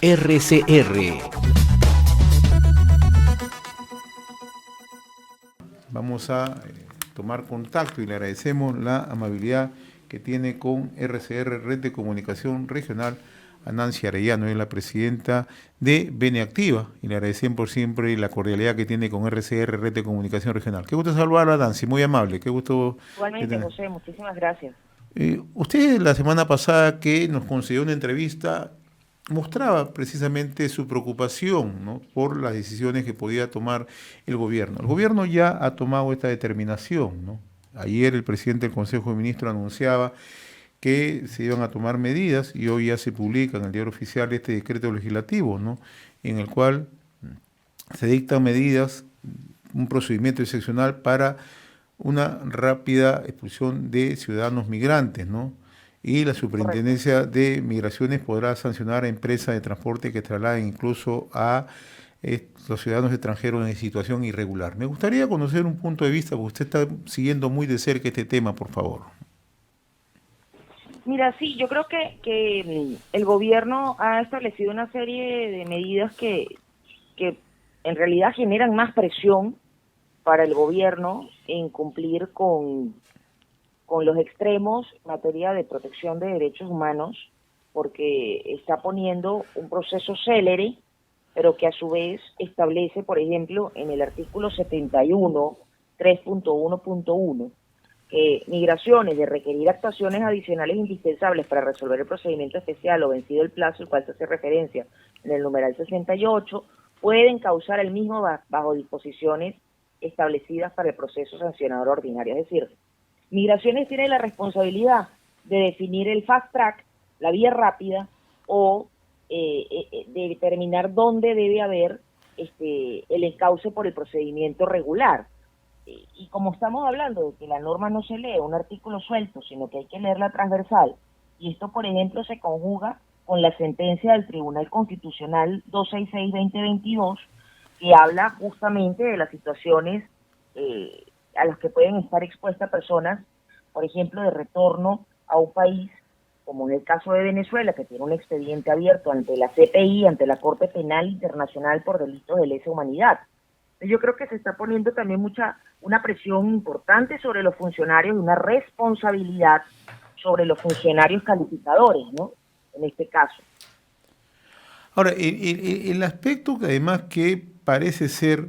RCR. Vamos a tomar contacto y le agradecemos la amabilidad que tiene con RCR, Red de Comunicación Regional, a Nancy Arellano, es la presidenta de Beneactiva, y le agradecemos por siempre la cordialidad que tiene con RCR, Red de Comunicación Regional. Qué gusto saludarla, Nancy, muy amable, qué gusto. Igualmente, José, muchísimas gracias. Usted la semana pasada que nos concedió una entrevista mostraba precisamente su preocupación, ¿no?, por las decisiones que podía tomar el gobierno. El gobierno ya ha tomado esta determinación, ¿no? Ayer el presidente del Consejo de Ministros anunciaba que se iban a tomar medidas y hoy ya se publica en el diario oficial este decreto legislativo, ¿no?, en el cual se dictan medidas, un procedimiento excepcional para una rápida expulsión de ciudadanos migrantes, ¿no? Y la Superintendencia de Migraciones podrá sancionar a empresas de transporte que trasladen incluso a los ciudadanos extranjeros en situación irregular. Me gustaría conocer un punto de vista, porque usted está siguiendo muy de cerca este tema, por favor. Mira, sí, yo creo que el gobierno ha establecido una serie de medidas que en realidad generan más presión para el gobierno en cumplir con los extremos en materia de protección de derechos humanos, porque está poniendo un proceso célere, pero que a su vez establece, por ejemplo, en el artículo 71, 3.1.1, que migraciones de requerir actuaciones adicionales indispensables para resolver el procedimiento especial o vencido el plazo al cual se hace referencia en el numeral 68, pueden causar el mismo bajo disposiciones establecidas para el proceso sancionador ordinario. Es decir, Migraciones tiene la responsabilidad de definir el fast track, la vía rápida, o de determinar dónde debe haber el encauce por el procedimiento regular. Y como estamos hablando de que la norma no se lee un artículo suelto, sino que hay que leerla transversal, y esto, por ejemplo, se conjuga con la sentencia del Tribunal Constitucional 266-2022, que habla justamente de las situaciones a las que pueden estar expuestas personas, por ejemplo, de retorno a un país, como en el caso de Venezuela, que tiene un expediente abierto ante la CPI, ante la Corte Penal Internacional por delitos de lesa humanidad. Yo creo que se está poniendo también una presión importante sobre los funcionarios, una responsabilidad sobre los funcionarios calificadores, ¿no?, en este caso. Ahora, el aspecto que además que parece ser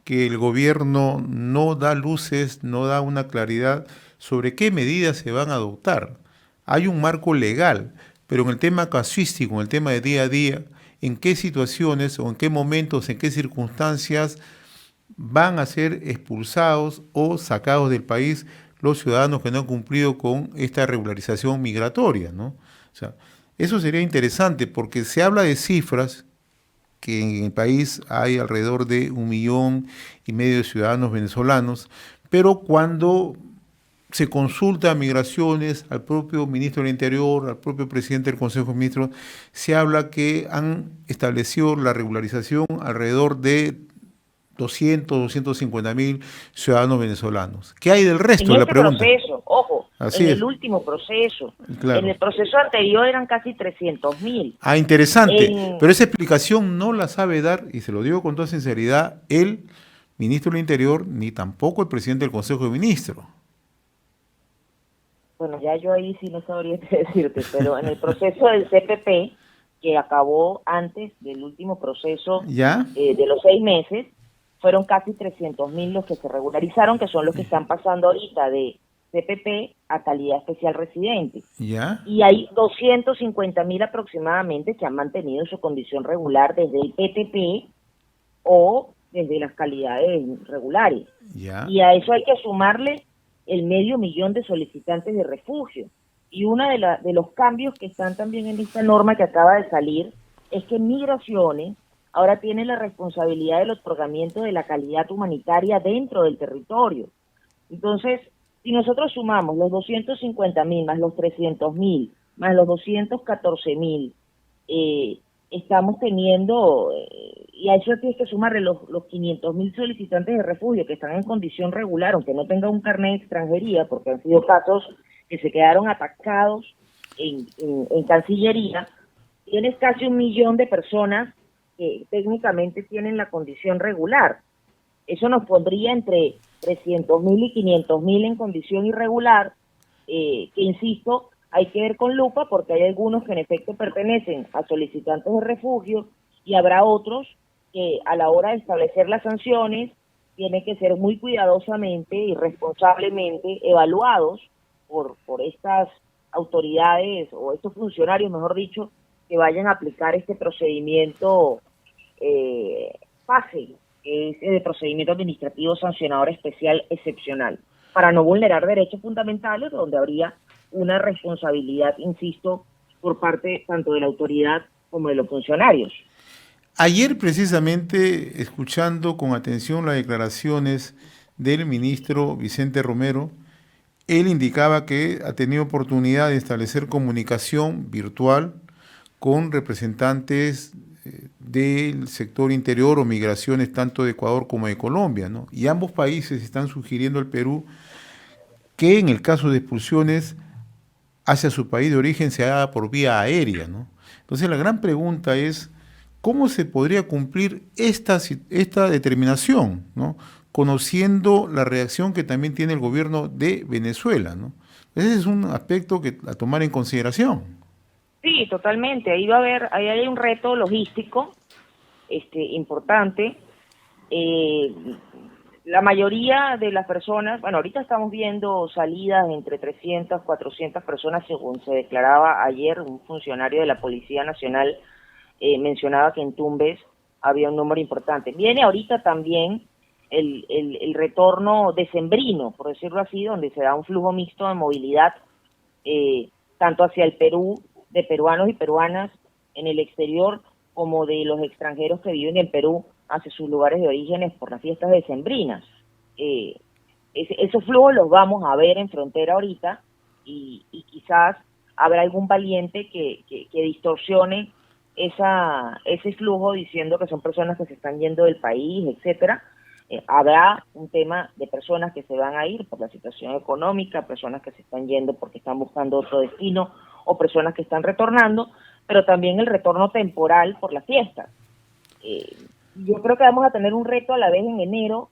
que el gobierno no da luces, no da una claridad sobre qué medidas se van a adoptar. Hay un marco legal, pero en el tema casuístico, en el tema de día a día, en qué situaciones o en qué momentos, en qué circunstancias van a ser expulsados o sacados del país los ciudadanos que no han cumplido con esta regularización migratoria, ¿no? O sea, eso sería interesante porque se habla de cifras que en el país hay alrededor de 1,5 millones de ciudadanos venezolanos, pero cuando se consulta a Migraciones, al propio ministro del Interior, al propio presidente del Consejo de Ministros, se habla que han establecido la regularización alrededor de 250,000 ciudadanos venezolanos. ¿Qué hay del resto de la pregunta? Proceso, ojo, Así en es. el último proceso. Claro. En el proceso anterior eran casi 300,000. Ah, interesante. Pero esa explicación no la sabe dar, y se lo digo con toda sinceridad, el ministro del Interior, ni tampoco el presidente del Consejo de Ministros. Bueno, ya yo ahí sí no sabría qué decirte, pero en el proceso del CPP, que acabó antes del último proceso de los 6 meses, fueron casi 300,000 los que se regularizaron, que son los que están pasando ahorita de CPP a calidad especial residente. ¿Ya? Y hay 250,000 aproximadamente que han mantenido su condición regular desde el PTP o desde las calidades regulares. ¿Ya? Y a eso hay que sumarle el 500,000 de solicitantes de refugio. Y uno de los cambios que están también en esta norma que acaba de salir es que Migraciones ahora tiene la responsabilidad del otorgamiento de la calidad humanitaria dentro del territorio. Entonces, si nosotros sumamos los 250,000 más los 300,000 más los 214,000, estamos teniendo, y a eso tienes que sumarle los 500,000 solicitantes de refugio que están en condición regular, aunque no tengan un carnet de extranjería, porque han sido casos que se quedaron atacados en Cancillería. tienes casi 1 millón de personas que técnicamente tienen la condición regular. Eso nos pondría entre 300.000 y 500.000 en condición irregular, que insisto, hay que ver con lupa porque hay algunos que en efecto pertenecen a solicitantes de refugio y habrá otros que a la hora de establecer las sanciones tienen que ser muy cuidadosamente y responsablemente evaluados por estas autoridades o estos funcionarios, mejor dicho, que vayan a aplicar este procedimiento fácil, que es el procedimiento administrativo sancionador especial excepcional, para no vulnerar derechos fundamentales, donde habría una responsabilidad, insisto, por parte tanto de la autoridad como de los funcionarios. Ayer precisamente, escuchando con atención las declaraciones del ministro Vicente Romero, él indicaba que ha tenido oportunidad de establecer comunicación virtual con representantes del sector interior o migraciones tanto de Ecuador como de Colombia, ¿no? Y ambos países están sugiriendo al Perú que en el caso de expulsiones hacia su país de origen se haga por vía aérea, ¿no? Entonces la gran pregunta es, ¿cómo se podría cumplir esta determinación, ¿no? Conociendo la reacción que también tiene el gobierno de Venezuela, ¿no? Ese es un aspecto que a tomar en consideración. Sí, totalmente. Ahí hay un reto logístico, importante. Eh, la mayoría de las personas, bueno, ahorita estamos viendo salidas entre 300, 400 personas, según se declaraba ayer, un funcionario de la Policía Nacional mencionaba que en Tumbes había un número importante. Viene ahorita también el retorno decembrino, por decirlo así, donde se da un flujo mixto de movilidad, tanto hacia el Perú, de peruanos y peruanas en el exterior, como de los extranjeros que viven en Perú hacia sus lugares de orígenes por las fiestas decembrinas. Esos flujos los vamos a ver en frontera ahorita y quizás habrá algún valiente que distorsione ese flujo diciendo que son personas que se están yendo del país, etcétera. Habrá un tema de personas que se van a ir por la situación económica, personas que se están yendo porque están buscando otro destino o personas que están retornando, pero también el retorno temporal por las fiestas. Yo creo que vamos a tener un reto a la vez en enero,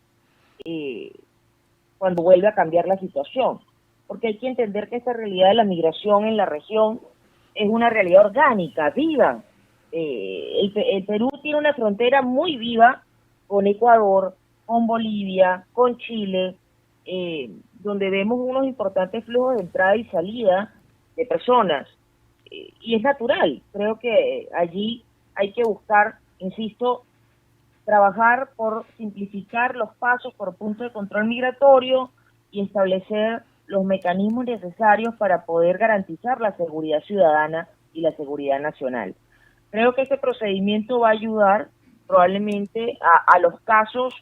cuando vuelve a cambiar la situación, porque hay que entender que esta realidad de la migración en la región es una realidad orgánica, viva. El Perú tiene una frontera muy viva con Ecuador, con Bolivia, con Chile, donde vemos unos importantes flujos de entrada y salida de personas, y es natural. Creo que allí hay que buscar, insisto, trabajar por simplificar los pasos por punto de control migratorio y establecer los mecanismos necesarios para poder garantizar la seguridad ciudadana y la seguridad nacional. Creo que este procedimiento va a ayudar probablemente a los casos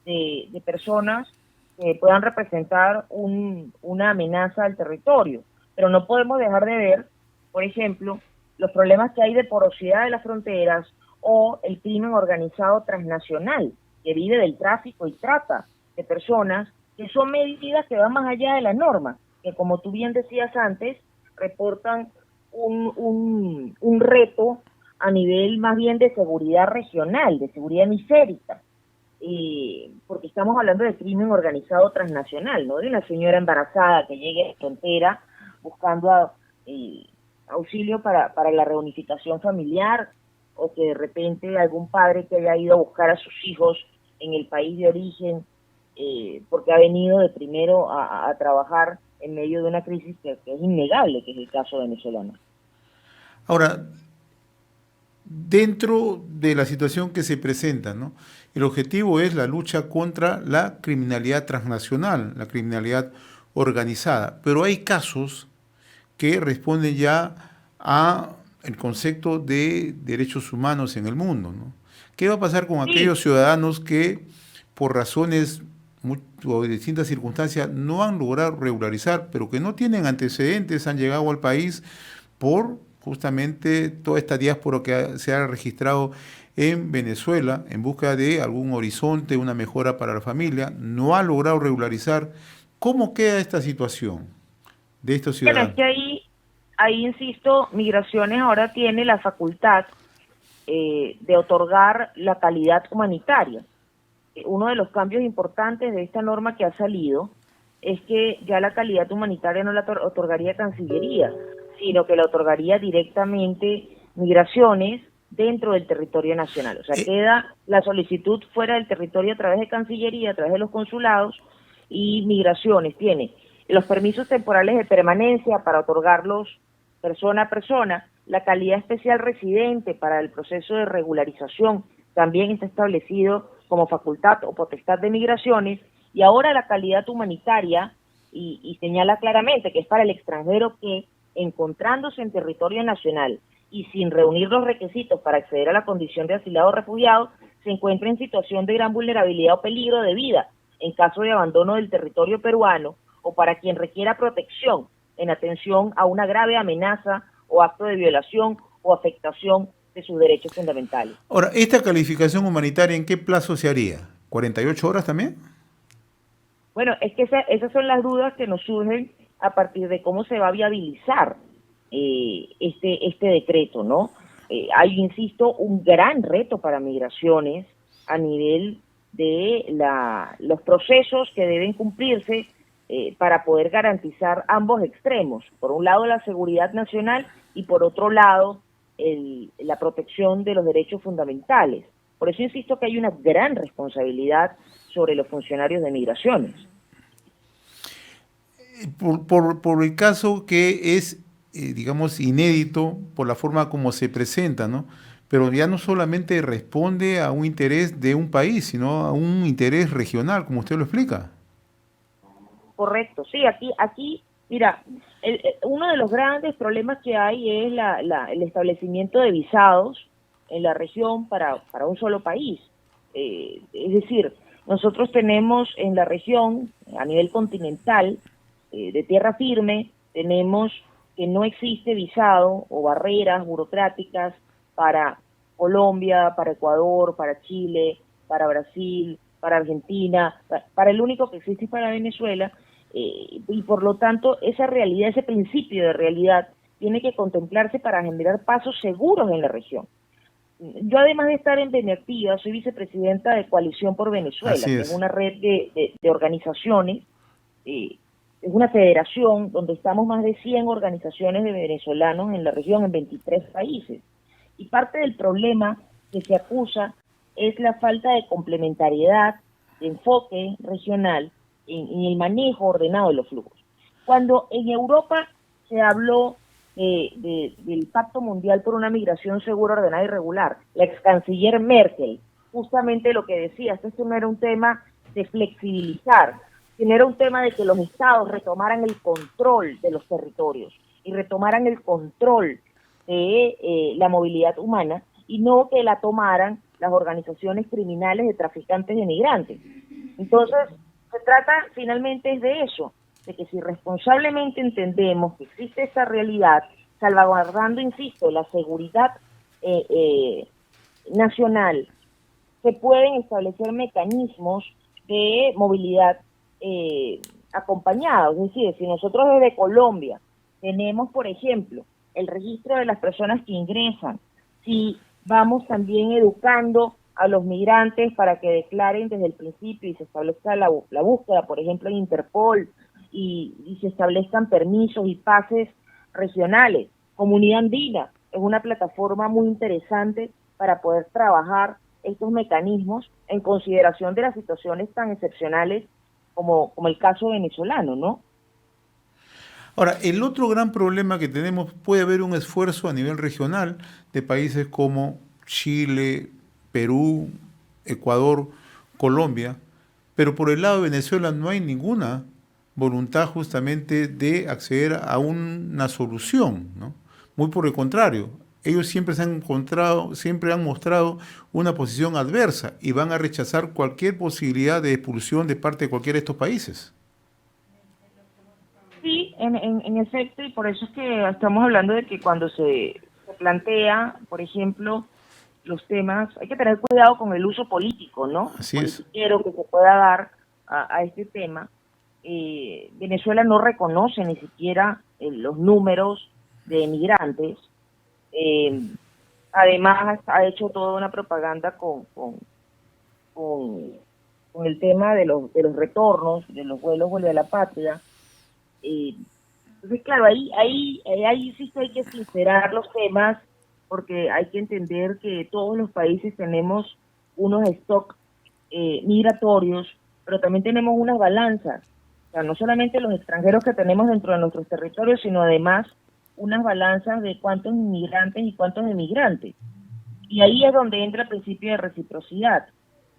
de personas que puedan representar una amenaza al territorio, pero no podemos dejar de ver, por ejemplo, los problemas que hay de porosidad de las fronteras o el crimen organizado transnacional que vive del tráfico y trata de personas, que son medidas que van más allá de la norma, que como tú bien decías antes, reportan un reto a nivel más bien de seguridad regional, de seguridad hemisférica, porque estamos hablando de crimen organizado transnacional, ¿no? De una señora embarazada que llegue a la frontera buscando auxilio para la reunificación familiar, o que de repente algún padre que haya ido a buscar a sus hijos en el país de origen, porque ha venido de primero a trabajar en medio de una crisis que es innegable, que es el caso venezolano. Ahora, dentro de la situación que se presenta, ¿no? El objetivo es la lucha contra la criminalidad transnacional, la criminalidad organizada, pero hay casos que responden ya a el concepto de derechos humanos en el mundo, ¿no? ¿Qué va a pasar con Sí, aquellos ciudadanos que por razones o de distintas circunstancias no han logrado regularizar, pero que no tienen antecedentes, han llegado al país por justamente toda esta diáspora que se ha registrado en Venezuela en busca de algún horizonte, una mejora para la familia, no ha logrado regularizar? ¿Cómo queda esta situación de estos bueno, es ciudadanos? que ahí insisto, Migraciones ahora tiene la facultad de otorgar la calidad humanitaria. Uno de los cambios importantes de esta norma que ha salido es que ya la calidad humanitaria no la otorgaría Cancillería, sino que la otorgaría directamente Migraciones dentro del territorio nacional. O sea, queda la solicitud fuera del territorio a través de Cancillería, a través de los consulados, y Migraciones tiene los permisos temporales de permanencia para otorgarlos persona a persona, la calidad especial residente para el proceso de regularización también está establecido como facultad o potestad de Migraciones, y ahora la calidad humanitaria, y señala claramente que es para el extranjero que, encontrándose en territorio nacional y sin reunir los requisitos para acceder a la condición de asilado o refugiado, se encuentra en situación de gran vulnerabilidad o peligro de vida en caso de abandono del territorio peruano, o para quien requiera protección en atención a una grave amenaza o acto de violación o afectación de sus derechos fundamentales. Ahora, ¿esta calificación humanitaria en qué plazo se haría? ¿48 horas también? Bueno, es que esas son las dudas que nos surgen a partir de cómo se va a viabilizar este decreto, ¿no? Hay, insisto, un gran reto para Migraciones a nivel de los procesos que deben cumplirse para poder garantizar ambos extremos. Por un lado, la seguridad nacional, y por otro lado, la protección de los derechos fundamentales. Por eso insisto que hay una gran responsabilidad sobre los funcionarios de Migraciones. Por el caso que es, digamos, inédito por la forma como se presenta, ¿no? Pero ya no solamente responde a un interés de un país, sino a un interés regional, como usted lo explica. Correcto, sí, aquí, mira, uno de los grandes problemas que hay es el establecimiento de visados en la región para un solo país. Es decir, nosotros tenemos en la región, a nivel continental, de tierra firme, tenemos que no existe visado o barreras burocráticas para Colombia, para Ecuador, para Chile, para Brasil, para Argentina, para el único que existe es para Venezuela, y por lo tanto esa realidad, ese principio de realidad tiene que contemplarse para generar pasos seguros en la región. Yo, además de estar en Beneactiva, soy vicepresidenta de Coalición por Venezuela, que es una red de organizaciones, es una federación donde estamos más de 100 organizaciones de venezolanos en la región, en 23 países. Y parte del problema que se acusa es la falta de complementariedad, de enfoque regional en el manejo ordenado de los flujos. Cuando en Europa se habló del Pacto Mundial por una Migración Segura, Ordenada y Regular, la ex canciller Merkel, justamente lo que decía, esto no era un tema de flexibilizar, sino era un tema de que los estados retomaran el control de los territorios y retomaran el control de la movilidad humana, y no que la tomaran las organizaciones criminales de traficantes de migrantes. Entonces, se trata finalmente es de eso, de que si responsablemente entendemos que existe esta realidad, salvaguardando, insisto, la seguridad nacional, se pueden establecer mecanismos de movilidad acompañados. Es decir, si nosotros desde Colombia tenemos, por ejemplo, el registro de las personas que ingresan, si vamos también educando a los migrantes para que declaren desde el principio y se establezca la búsqueda, por ejemplo, en Interpol, y se establezcan permisos y pases regionales. Comunidad Andina es una plataforma muy interesante para poder trabajar estos mecanismos en consideración de las situaciones tan excepcionales como el caso venezolano, ¿no? Ahora, el otro gran problema que tenemos, puede haber un esfuerzo a nivel regional de países como Chile, Perú, Ecuador, Colombia, pero por el lado de Venezuela no hay ninguna voluntad justamente de acceder a una solución, ¿no? Muy por el contrario, ellos siempre siempre han mostrado una posición adversa y van a rechazar cualquier posibilidad de expulsión de parte de cualquiera de estos países. Sí, en efecto, y por eso es que estamos hablando de que cuando se plantea, por ejemplo, los temas, hay que tener cuidado con el uso político, ¿no? Así es. Politiquero que se pueda dar a este tema. Venezuela no reconoce ni siquiera los números de migrantes. Eh, Además, ha hecho toda una propaganda con, con el tema de los retornos, de los vuelos vuelve a la patria. Entonces, claro, ahí sí que hay que sincerar los temas, porque hay que entender que todos los países tenemos unos stock migratorios, pero también tenemos unas balanzas. O sea, no solamente los extranjeros que tenemos dentro de nuestros territorios, sino además unas balanzas de cuántos inmigrantes y cuántos emigrantes. Y ahí es donde entra el principio de reciprocidad.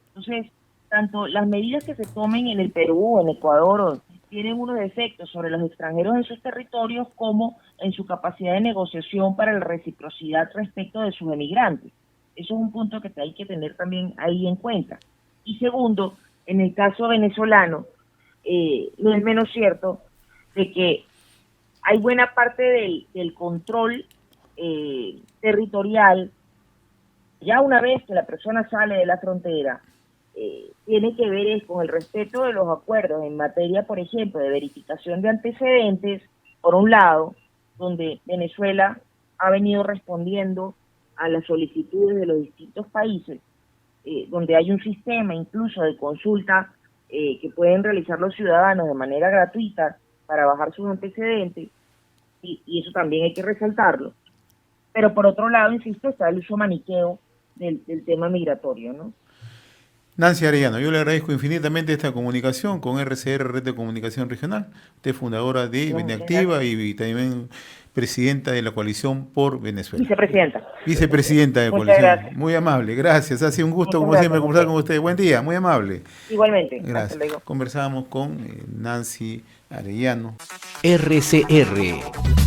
Entonces, tanto las medidas que se tomen en el Perú o en Ecuador tienen unos efectos sobre los extranjeros en sus territorios como en su capacidad de negociación para la reciprocidad respecto de sus emigrantes. Eso es un punto que hay que tener también ahí en cuenta. Y segundo, en el caso venezolano, no es menos cierto de que hay buena parte del control territorial, ya una vez que la persona sale de la frontera, tiene que ver con el respeto de los acuerdos en materia, por ejemplo, de verificación de antecedentes, por un lado, donde Venezuela ha venido respondiendo a las solicitudes de los distintos países, donde hay un sistema incluso de consulta que pueden realizar los ciudadanos de manera gratuita para bajar sus antecedentes, y eso también hay que resaltarlo. Pero por otro lado, insisto, está el uso maniqueo del tema migratorio, ¿no? Nancy Arellano, yo le agradezco infinitamente esta comunicación con RCR, Red de Comunicación Regional. Usted es fundadora de No, Beneactiva y también presidenta de la Coalición por Venezuela. Vicepresidenta. Vicepresidenta de la Muchas Coalición. gracias. Muy amable, gracias. Ha sido un gusto, Muchas como gracias, siempre, conversar con usted. usted. Buen día, muy amable. Igualmente. Hasta Gracias. luego. Conversamos con Nancy Arellano. RCR